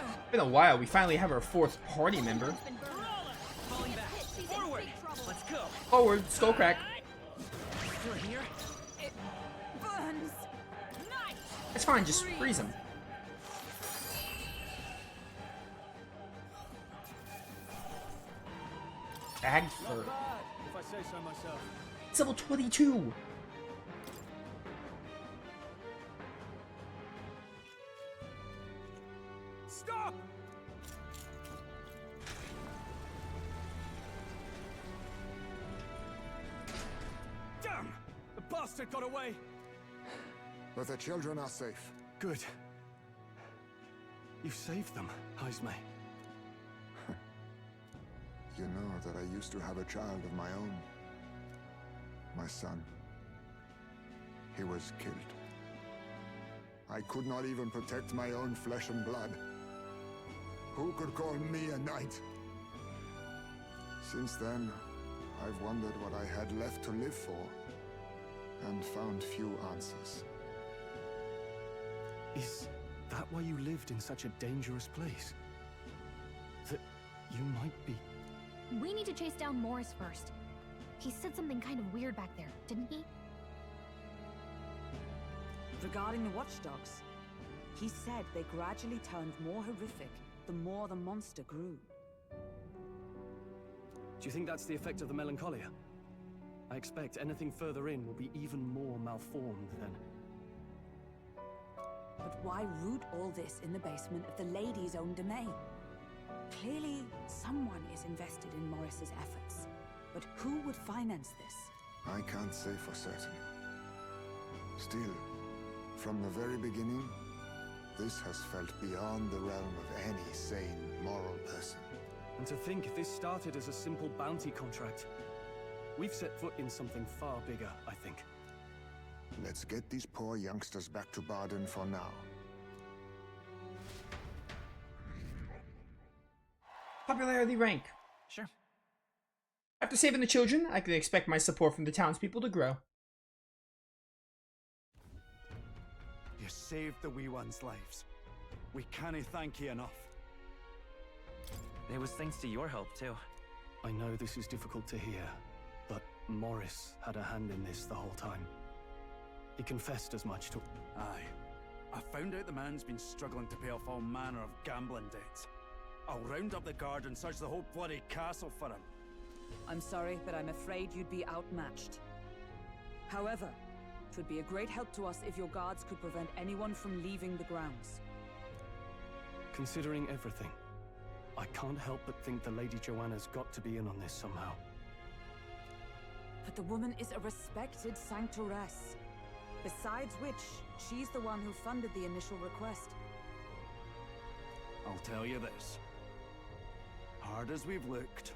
It's been a while. We finally have our fourth party member. Falling back. Forward. Let's go. Forward, skull crack. Still here? It burns. Nice. It's fine, just freeze him. Tagged for. If I say so myself. It's level 22. Stop! Damn! The bastard got away! But the children are safe. Good. You saved them, Heisme. You know that I used to have a child of my own. My son. He was killed. I could not even protect my own flesh and blood. Who could call me a knight? Since then, I've wondered what I had left to live for, and found few answers. Is that why you lived in such a dangerous place? That you might be... We need to chase down Morris first. He said something kind of weird back there, didn't he? Regarding the watchdogs, he said they gradually turned more horrific the more the monster grew. Do you think that's the effect of the melancholia? I expect anything further in will be even more malformed then. But why root all this in the basement of the lady's own domain? Clearly, someone is invested in Morris's efforts. But who would finance this? I can't say for certain. Still, from the very beginning, this has felt beyond the realm of any sane, moral person. And to think this started as a simple bounty contract. We've set foot in something far bigger, I think. Let's get these poor youngsters back to Baden for now. Popularity rank. Sure. After saving the children, I can expect my support from the townspeople to grow. You saved the wee ones' lives. We can't thank you enough. It was thanks to your help, too. I know this is difficult to hear, but Morris had a hand in this the whole time. He confessed as much to... Aye. I found out the man's been struggling to pay off all manner of gambling debts. I'll round up the guard and search the whole bloody castle for him. I'm sorry, but I'm afraid you'd be outmatched. However, it would be a great help to us if your guards could prevent anyone from leaving the grounds. Considering everything, I can't help but think the Lady Joanna's got to be in on this somehow. But the woman is a respected sanctoress. Besides which, she's the one who funded the initial request. I'll tell you this. Hard as we've looked,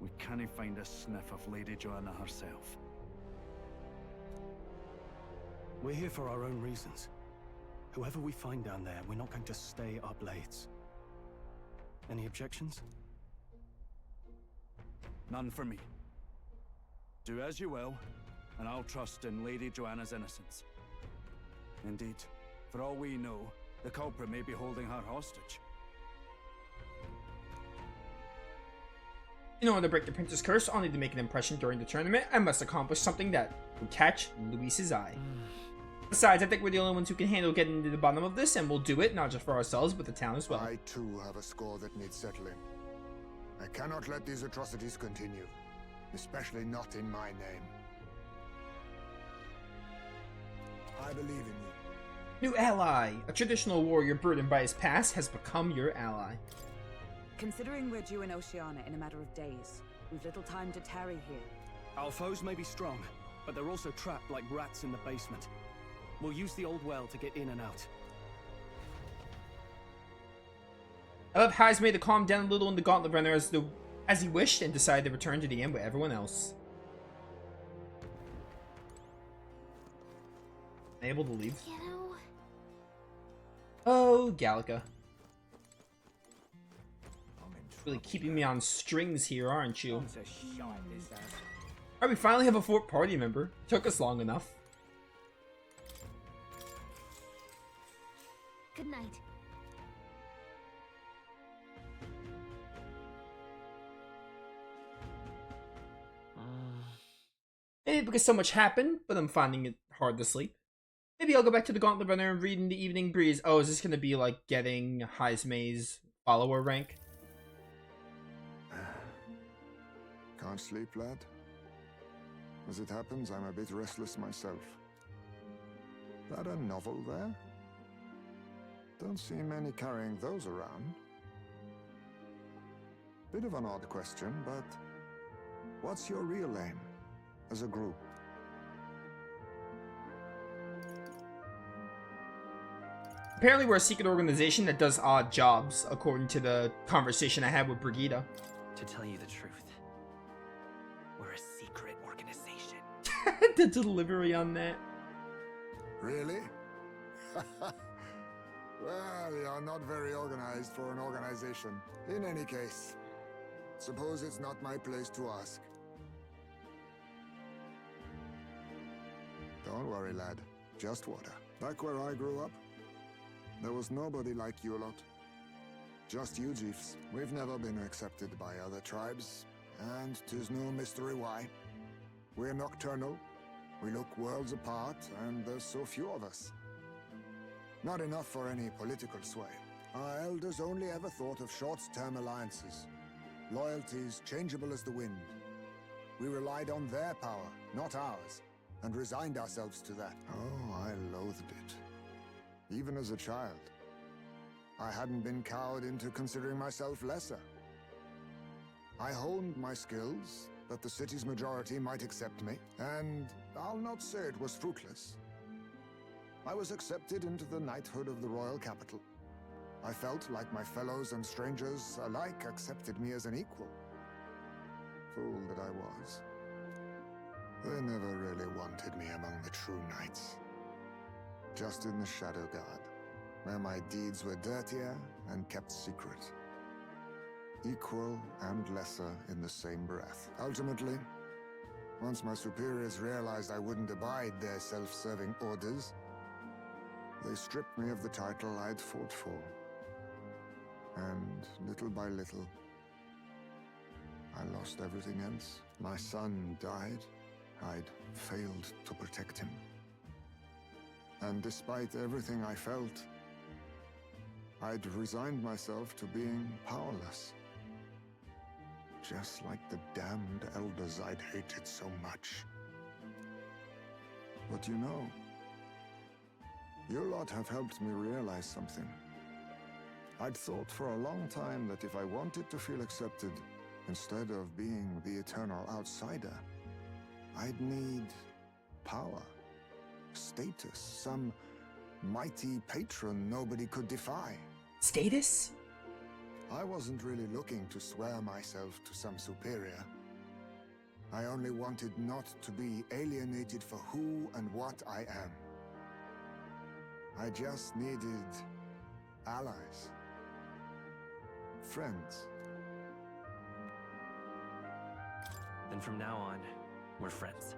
we can't find a sniff of Lady Joanna herself. We're here for our own reasons. Whoever we find down there, we're not going to stay our blades. Any objections? None for me. Do as you will, and I'll trust in Lady Joanna's innocence. Indeed, for all we know, the culprit may be holding her hostage. In order to break the Prince's curse, only to make an impression during the tournament, I must accomplish something that would catch Luis's eye. Besides, I think we're the only ones who can handle getting to the bottom of this, and we'll do it, not just for ourselves, but the town as well. I too have a score that needs settling. I cannot let these atrocities continue, especially not in my name. I believe in you. New ally! A traditional warrior burdened by his past has become your ally. Considering we're due in Oceania in a matter of days, we've little time to tarry here. Our foes may be strong, but they're also trapped like rats in the basement. We'll use the old well to get in and out. I love Heisme to calm down a little in the Gauntlet Runner as he wished and decided to return to the inn with everyone else. Able to leave? You know... Oh, Gallica. Really keeping me on strings here, aren't you? Alright, we finally have a fourth party member. Took us long enough. Good night. Maybe because so much happened, but I'm finding it hard to sleep. Maybe I'll go back to the Gauntlet Runner and read in the evening breeze. Oh, is this gonna be like getting Heismay's follower rank? Can't sleep, lad? As it happens, I'm a bit restless myself. That a novel there? Don't see many carrying those around. Bit of an odd question, but what's your real aim as a group? Apparently we're a secret organization that does odd jobs, according to the conversation I had with Brigida. To tell you the truth, we're a secret organization. The delivery on that. Really? Well, you're not very organized for an organization. In any case, suppose it's not my place to ask. Don't worry, lad. Just water. Back where I grew up, there was nobody like you lot. Just you chiefs. We've never been accepted by other tribes, and 'tis no mystery why. We're nocturnal, we look worlds apart, and there's so few of us. Not enough for any political sway. Our elders only ever thought of short-term alliances. Loyalties changeable as the wind. We relied on their power, not ours, and resigned ourselves to that. Oh, I loathed it. Even as a child. I hadn't been cowed into considering myself lesser. I honed my skills, that the city's majority might accept me, and I'll not say it was fruitless. I was accepted into the knighthood of the royal capital. I felt like my fellows and strangers alike accepted me as an equal. Fool that I was. They never really wanted me among the true knights. Just in the Shadow Guard, where my deeds were dirtier and kept secret. Equal and lesser in the same breath. Ultimately, once my superiors realized I wouldn't abide their self-serving orders, they stripped me of the title I'd fought for. And little by little, I lost everything else. My son died. I'd failed to protect him. And despite everything I felt, I'd resigned myself to being powerless. Just like the damned elders I'd hated so much. But you know, you lot have helped me realize something. I'd thought for a long time that if I wanted to feel accepted, instead of being the eternal outsider, I'd need power, status, some mighty patron nobody could defy. Status? I wasn't really looking to swear myself to some superior. I only wanted not to be alienated for who and what I am. I just needed allies. Friends. Then from now on, we're friends.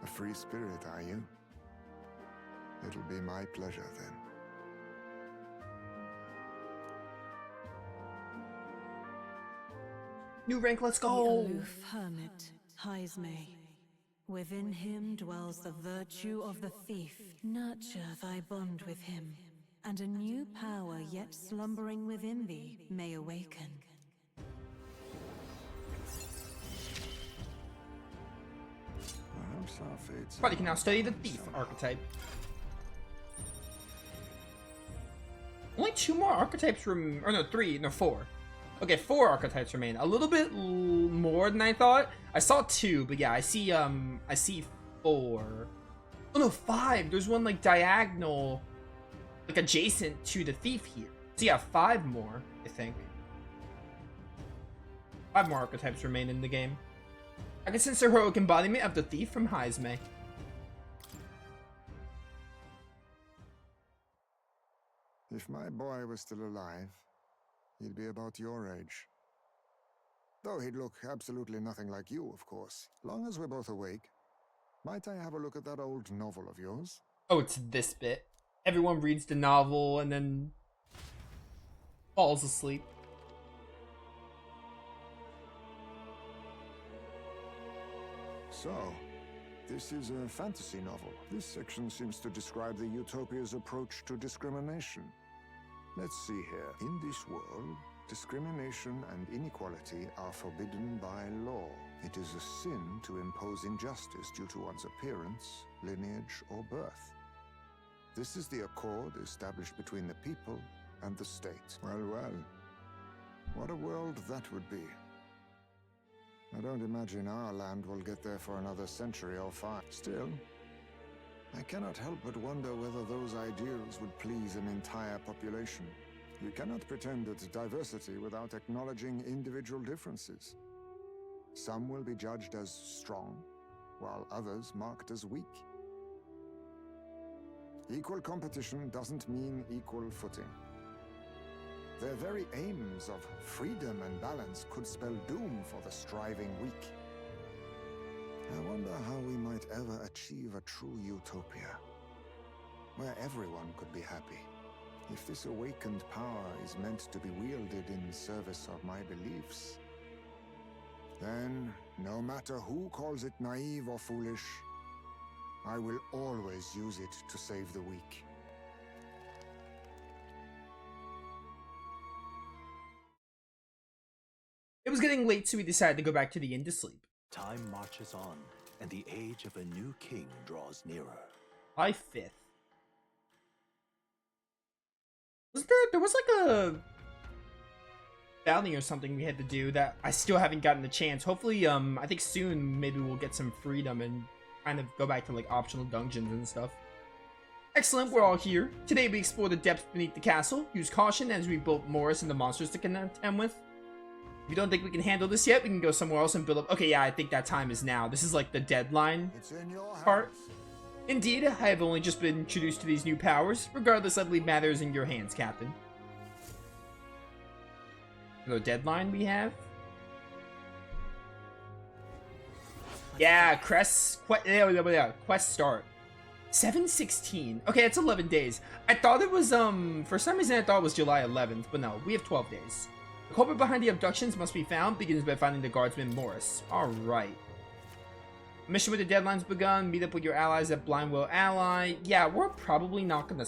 A free spirit, are you? It'll be my pleasure then. New rank, let's The go! aloof hermit, Heismay. Within him dwells the virtue of the thief. Nurture thy bond with him, and a new power yet slumbering within thee may awaken. Perhaps our fates. But you can now study the thief archetype. Only 2 more archetypes or no, 3, no 4. Okay, 4 archetypes remain. A little bit more than I thought. I saw 2, but yeah, I see 4. Oh no, 5. There's one like diagonal, like adjacent to the thief here. So yeah, 5 more, I think. 5 more archetypes remain in the game. I can sense the heroic embodiment of the thief from Heismay. If my boy was still alive, he'd be about your age. Though he'd look absolutely nothing like you, of course. Long as we're both awake, might I have a look at that old novel of yours? Oh, it's this bit. Everyone reads the novel and then falls asleep. So, this is a fantasy novel. This section seems to describe the Utopia's approach to discrimination. Let's see here. In this world, discrimination and inequality are forbidden by law. It is a sin to impose injustice due to one's appearance, lineage, or birth. This is the accord established between the people and the state. Well, well. What a world that would be. I don't imagine our land will get there for another century or 5. Still, I cannot help but wonder whether those ideals would please an entire population. You cannot pretend at diversity without acknowledging individual differences. Some will be judged as strong, while others marked as weak. Equal competition doesn't mean equal footing. Their very aims of freedom and balance could spell doom for the striving weak. I wonder how we might ever achieve a true utopia, where everyone could be happy. If this awakened power is meant to be wielded in service of my beliefs, then, no matter who calls it naive or foolish, I will always use it to save the weak. It was getting late, so we decided to go back to the inn to sleep. Time marches on, and the age of a new king draws nearer. July 5th. There was like a bounty or something we had to do that I still haven't gotten the chance. Hopefully, I think soon maybe we'll get some freedom and kind of go back to like optional dungeons and stuff. Excellent, we're all here. Today we explore the depths beneath the castle. Use caution as we built Morris and the monsters to contend with. If you don't think we can handle this yet, we can go somewhere else and build up. Okay, yeah, I think that time is now. This is like the deadline part. Indeed, I have only just been introduced to these new powers. Regardless, I believe matters in your hands, Captain. The deadline we have? Yeah, quest start. 7/16. Okay, it's 11 days. I thought it was, for some reason I thought it was July 11th, but no, we have 12 days. The culprit behind the abductions must be found. Begins by finding the guardsman Morris. Alright. Mission with the deadline's begun. Meet up with your allies at Blindwell Ally. Yeah, we're probably not gonna...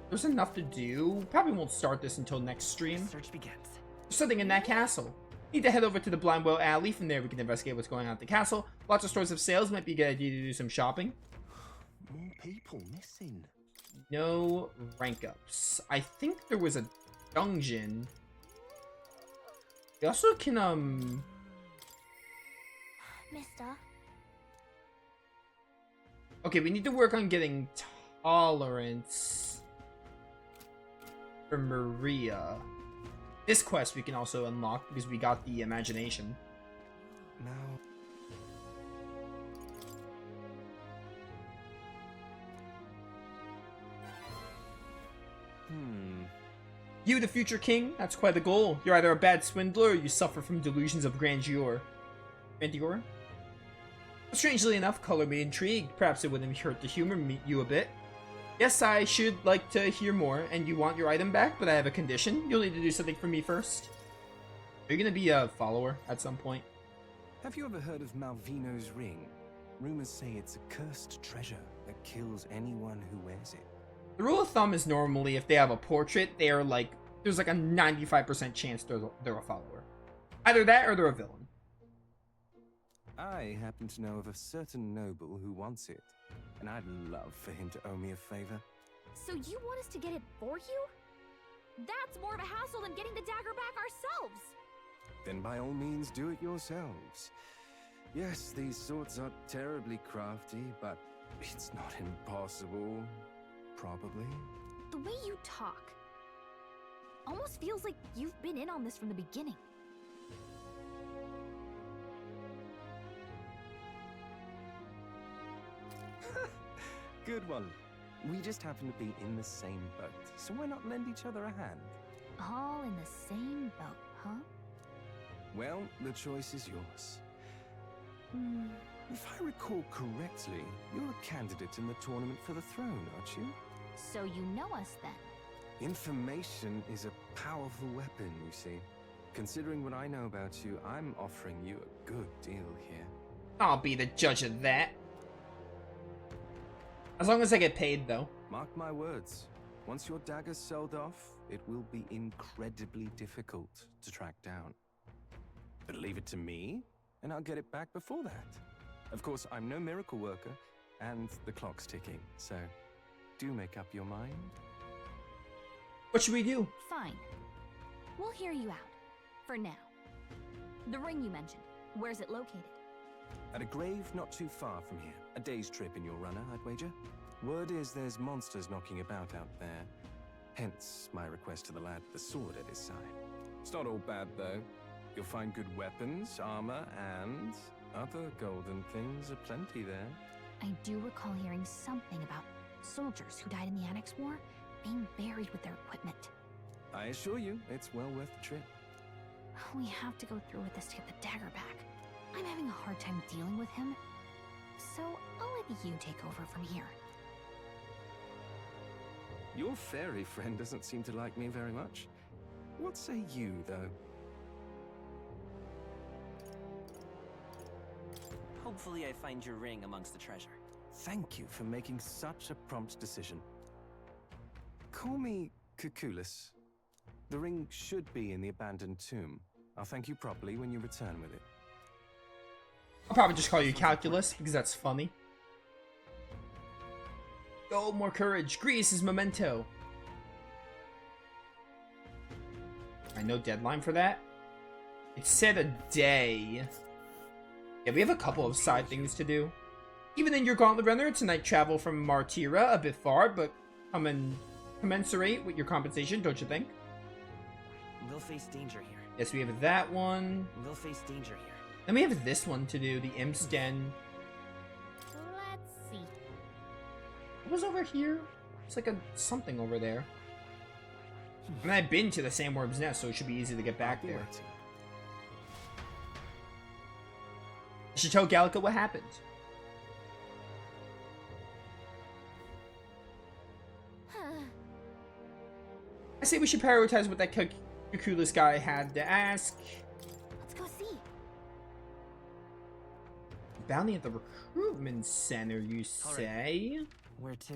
There's enough to do. Probably won't start this until next stream. Search begins. There's something in that castle. Need to head over to the Blindwell Alley. From there we can investigate what's going on at the castle. Lots of stores of sales. Might be a good idea to do some shopping. More people missing. No rank ups. I think there was a dungeon. We also can, Mister. Okay, we need to work on getting tolerance for Maria. This quest we can also unlock because we got the imagination. Now... You, the future king? That's quite the goal. You're either a bad swindler or you suffer from delusions of grandeur. Grandeur? Strangely enough, color me intrigued. Perhaps it wouldn't hurt to humor you a bit. Yes, I should like to hear more, and you want your item back, but I have a condition. You'll need to do something for me first. Are you gonna be a follower at some point? Have you ever heard of Malvino's ring? Rumors say it's a cursed treasure that kills anyone who wears it. The rule of thumb is normally if they have a portrait, they are like, there's like a 95% chance they're a follower. Either that or they're a villain. I happen to know of a certain noble who wants it, and I'd love for him to owe me a favor. So you want us to get it for you? That's more of a hassle than getting the dagger back ourselves. Then by all means do it yourselves. Yes, these swords are terribly crafty, but it's not impossible. Probably. The way you talk almost feels like you've been in on this from the beginning. Good one. We just happen to be in the same boat, so why not lend each other a hand? All in the same boat, huh? Well, the choice is yours. If I recall correctly, you're a candidate in the tournament for the throne, aren't you? So you know us then? Information is a powerful weapon, you see. Considering what I know about you, I'm offering you a good deal here. I'll be the judge of that. As long as I get paid, though. Mark my words. Once your dagger's sold off, it will be incredibly difficult to track down. But leave it to me, and I'll get it back before that. Of course, I'm no miracle worker, and the clock's ticking, so do make up your mind. What should we do? Fine. We'll hear you out. For now. The ring you mentioned. Where's it located? At a grave not too far from here. A day's trip in your runner, I'd wager. Word is there's monsters knocking about out there. Hence my request to the lad with the sword at his side. It's not all bad, though. You'll find good weapons, armor, and other golden things aplenty there. I do recall hearing something about soldiers who died in the Annex War being buried with their equipment. I assure you, it's well worth the trip. We have to go through with this to get the dagger back. I'm having a hard time dealing with him, so I'll let you take over from here. Your fairy friend doesn't seem to like me very much. What say you, though? Hopefully I find your ring amongst the treasure. Thank you for making such a prompt decision. Call me Cuculus. The ring should be in the abandoned tomb. I'll thank you properly when you return with it. I'll probably just call you Calculus, because that's funny. Oh, more courage. Greece is memento. I no deadline for that. It said a day. Yeah, we have a couple of side things to do. Even in your Gauntlet Runner, tonight travel from Martira, a bit far, but commensurate with your compensation, don't you think? We'll face danger here. Yes, we have that one. We'll face danger here. Then we have this one to do, the Imp's Den. Let's see. What was over here? It's like a something over there. I mean, I've been to the Sandworm's Nest, so it should be easy to get back there. I should tell Gallica what happened. I say we should prioritize what that Cuculus guy had to ask. Let's go see. Bounty at the recruitment center, you say? Where to?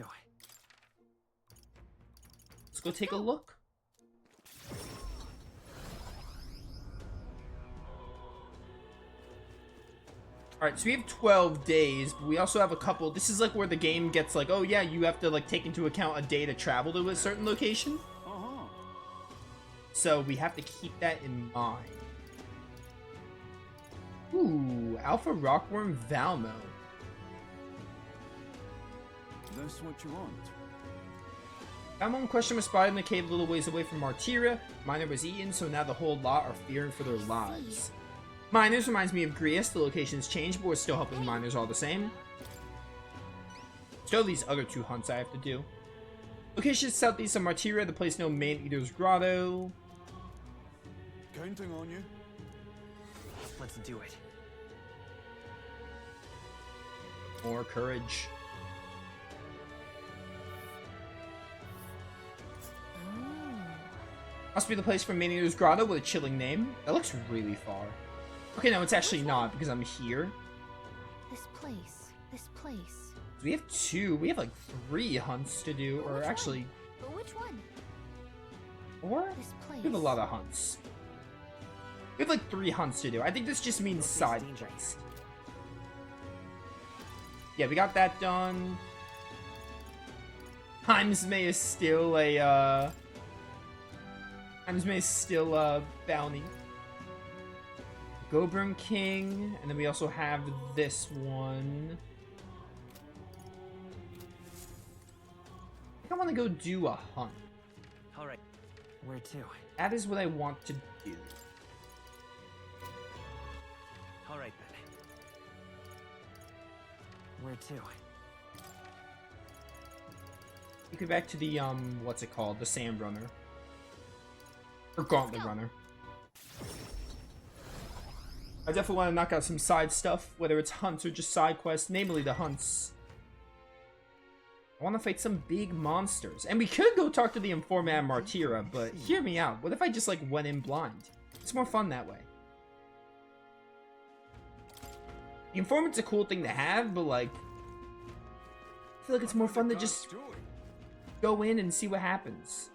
Let's go take a look. Alright, so we have 12 days, but we also have a couple. This is like where the game gets like, oh yeah, you have to like take into account a day to travel to a certain location. So we have to keep that in mind. Ooh, Alpha Rockworm Valmo. That's what you want. Valmo in question was spotted in a cave a little ways away from Martira. Miner was eaten, so now the whole lot are fearing for their lives. Miners reminds me of Greece. The location's changed, but we're still helping miners all the same. Still these other two hunts I have to do. Location is southeast of Martira, the place known Man-Eater's Grotto. Counting on you. Let's do it. More courage. Must be the place for Man-Eater's Grotto with a chilling name. That looks really far. Okay, no, it's actually not, because I'm here. This place. This place. We have like 3 hunts to do, or actually... But which one? Or? This place. We have a lot of hunts. We have like 3 hunts to do. I think this just means side quest. Yeah, we got that done. Heimsmay is still a, Heimsmay is still a bounty. Gobern King, and then we also have this one. I think I want to go do a hunt. Alright. Where to? That is what I want to do. Alright then. Where to? We go back to the, what's it called? The Sand Runner. Or Gauntlet Runner. I definitely want to knock out some side stuff, whether it's hunts or just side quests, namely the hunts. I want to fight some big monsters. And we could go talk to the informant at Martira, but hear me out. What if I just, like, went in blind? It's more fun that way. The informant's a cool thing to have, but like, I feel like it's more fun to just go in and see what happens.